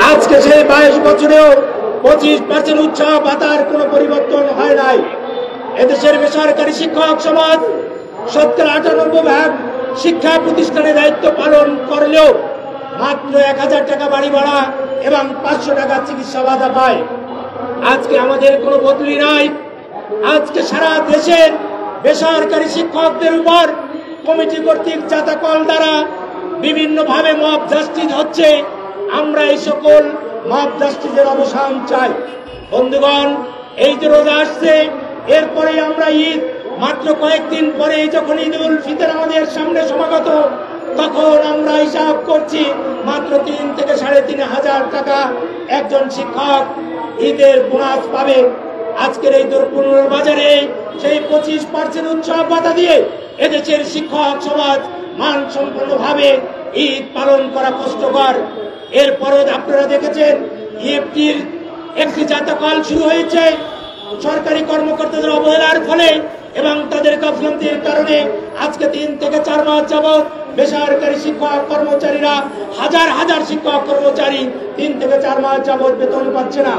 আজকে সেই 22 বছরেও 25% উৎসাহ ভাতার কোনো পরিবর্তন হয় নাই। এদেশের বেসরকারি শিক্ষক সমাজ 98% শিক্ষা প্রতিষ্ঠানে দায়িত্ব পালন করলেও মাত্র 1000 টাকা বাড়ি ভাড়া এবং 500 টাকা চিকিৎসা ভাতা পায়। আজকে আমাদের কোনো বদলি নাই। আজকে সারা দেশের বেসরকারি শিক্ষকদের উপর কমিটি কর্তৃক জাতাকল দ্বারা বিভিন্নভাবে মব জাস্টিস হচ্ছে। আমরা এই সকল মব জাস্টিসের অবসান চাই। বন্ধুগণ, এই যে রোজা আসছে, এরপরে আমরা ঈদ, মাত্র কয়েকদিন পরে যখন ঈদুল ফিতর আমাদের সামনে সমাগত, তখন আমরা হিসাব করছি মাত্র 3 থেকে 3,500 টাকা একজন শিক্ষক ঈদের বোনাস পাবে। আজকের এই দরপুরের বাজারে সেই 25% উৎসব ভাতা দিয়ে এদেশের শিক্ষক সমাজ মানসম্পন্নভাবে ঈদ পালন করা কষ্টকর। এরপরও আপনারা দেখেছেন ইএফটির একটি জাতাকল শুরু হয়েছে সরকারি কর্মকর্তাদের অবহেলার ফলে এবং তাদের গাফিলতির কারণে। আজকে 3 থেকে 4 মাস যাবৎ বেসরকারি শিক্ষক কর্মচারীরা, হাজার হাজার শিক্ষক কর্মচারী 3 থেকে 4 মাস যাবৎ বেতন পাচ্ছে না।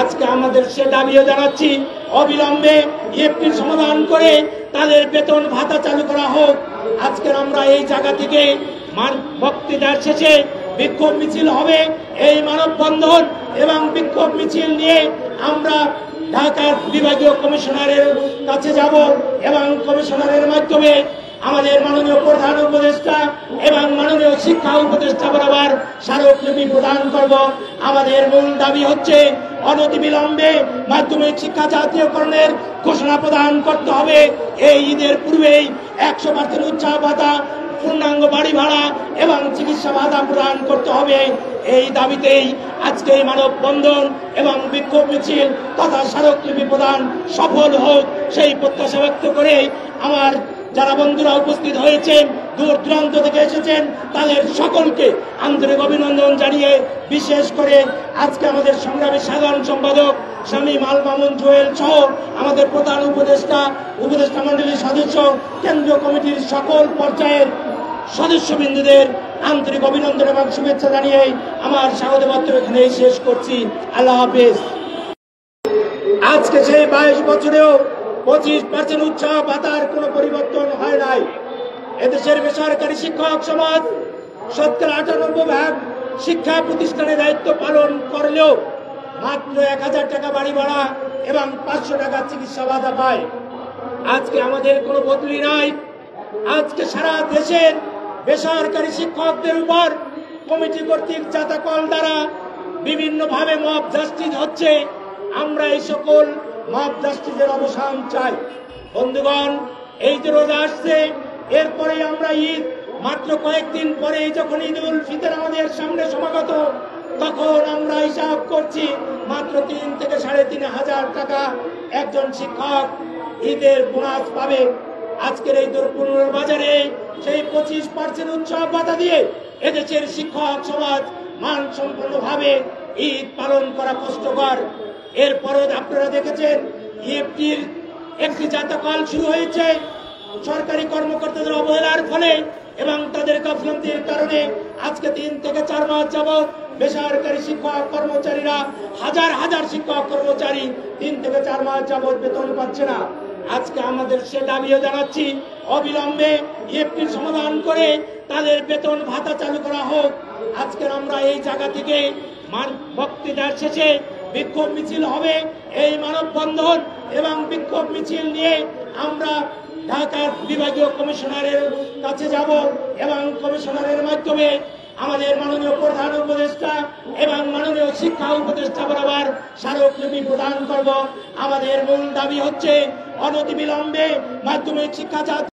আজকে আমাদের সে দাবিও জানাচ্ছি, অবিলম্বে ইএফটির সমাধান করে তাদের বেতন ভাতা চালু করা হোক। আজকে আমরা এই জায়গা থেকে বক্তৃতার শেষে বিক্ষোভ মিছিল হবে। এই মানববন্ধন এবং বিক্ষোভ মিছিল নিয়ে আমরা ঢাকার বিভাগীয় কমিশনারের কাছে যাব এবং কমিশনারের মাধ্যমে আমাদের মাননীয় প্রধান উপদেষ্টা এবং মাননীয় শিক্ষা উপদেষ্টা বরাবর স্মারকলিপি প্রদান করব। আমাদের মূল দাবি হচ্ছে অনতিবিলম্বে মাধ্যমিক শিক্ষা জাতীয়করণের ঘোষণা প্রদান করতে হবে। এই ঈদের পূর্বেই 100% উৎসাহ ভাতা, পূর্ণাঙ্গ বাড়ি ভাড়া এবং চিকিৎসা ভাতা প্রদান করতে হবে। এই দাবিতেই আজকে এই মানববন্ধন এবং বিক্ষোভ মিছিল তথা স্মারকলিপি প্রদান সফল হোক, সেই প্রত্যাশা ব্যক্ত করে আমার যারা বন্ধুরা উপস্থিত হয়েছেন, দূর দূরান্ত থেকে এসেছেন, তাদের সকলকে আন্তরিক অভিনন্দন জানিয়ে, বিশেষ করে আজকে আমাদের সংগ্রামী সাধারণ সম্পাদক স্বামী আল মামুন জুয়েল সহ আমাদের প্রধান উপদেষ্টা মন্ডলীর সদস্য, কেন্দ্রীয় কমিটির সকল পর্যায়ের সদস্যবৃন্দদের আন্তরিক অভিনন্দন এবং শুভেচ্ছা জানিয়ে আমার স্বাগত বক্তব্য এখানেই শেষ করছি। আল্লাহ হাফেজ। আজকে সেই 22 বছরেও 25% উৎসাহ ভাতার কোনো পরিবর্তন হয় নাই। এদেশের বেসরকারি শিক্ষক সমাজ 98% শিক্ষা প্রতিষ্ঠানে দায়িত্ব পালন করলেও মাত্র 1000 টাকা বাড়ি ভাড়া এবং 500 টাকা চিকিৎসা ভাতা পায়। আজকে আমাদের কোনো বদলি নাই। আজকে সারা দেশের বেসরকারি শিক্ষকদের উপর কমিটি কর্তৃক জাতাকল দ্বারা বিভিন্নভাবে মব জাস্টিস হচ্ছে। আমরা এই সকল মব জাস্টিসের অবসান চাই। বন্ধুগণ, এই যে রোজা আসছে, এরপরে আমরা ঈদ, মাত্র কয়েকদিন পরে যখন ঈদুল ফিতর আমাদের সামনে সমাগত, তখন আমরা হিসাব করছি মাত্র 3 থেকে 3,500 টাকা একজন শিক্ষক ঈদের বোনাস পাবে। আজকের এই দরপুরের বাজারে সেই 25% উৎসব ভাতা দিয়ে এদেশের শিক্ষক সমাজ মানসম্পন্নভাবে ঈদ পালন করা কষ্টকর। এরপরও আপনারা দেখেছেন ইএফটির একটি জাতাকল শুরু হয়েছে সরকারি কর্মকর্তাদের অবহেলার ফলে এবং তাদের গাফিলতির কারণে। আজকে 3 থেকে 4 মাস যাবৎ বেসরকারি শিক্ষক কর্মচারীরা, হাজার হাজার শিক্ষক কর্মচারী 3 থেকে 4 মাস যাবৎ বেতন পাচ্ছে না। আজকে আমাদের সে দাবিও জানাচ্ছি, অবিলম্বে ইএফটির সমাধান করে তাদের বেতন ভাতা চালু করা হোক। আজকে আমরা এই জায়গা থেকে বক্তৃতার শেষে বিক্ষোভ মিছিল হবে। এই মানববন্ধন এবং বিক্ষোভ মিছিল নিয়ে আমরা ঢাকার বিভাগীয় কমিশনারের কাছে যাব এবং কমিশনারের মাধ্যমে আমাদের মাননীয় প্রধান উপদেষ্টা এবং মাননীয় শিক্ষা উপদেষ্টা বরাবর স্মারকলিপি প্রদান করব। আমাদের মূল দাবি হচ্ছে অনতিবিলম্বে মাধ্যমিক শিক্ষা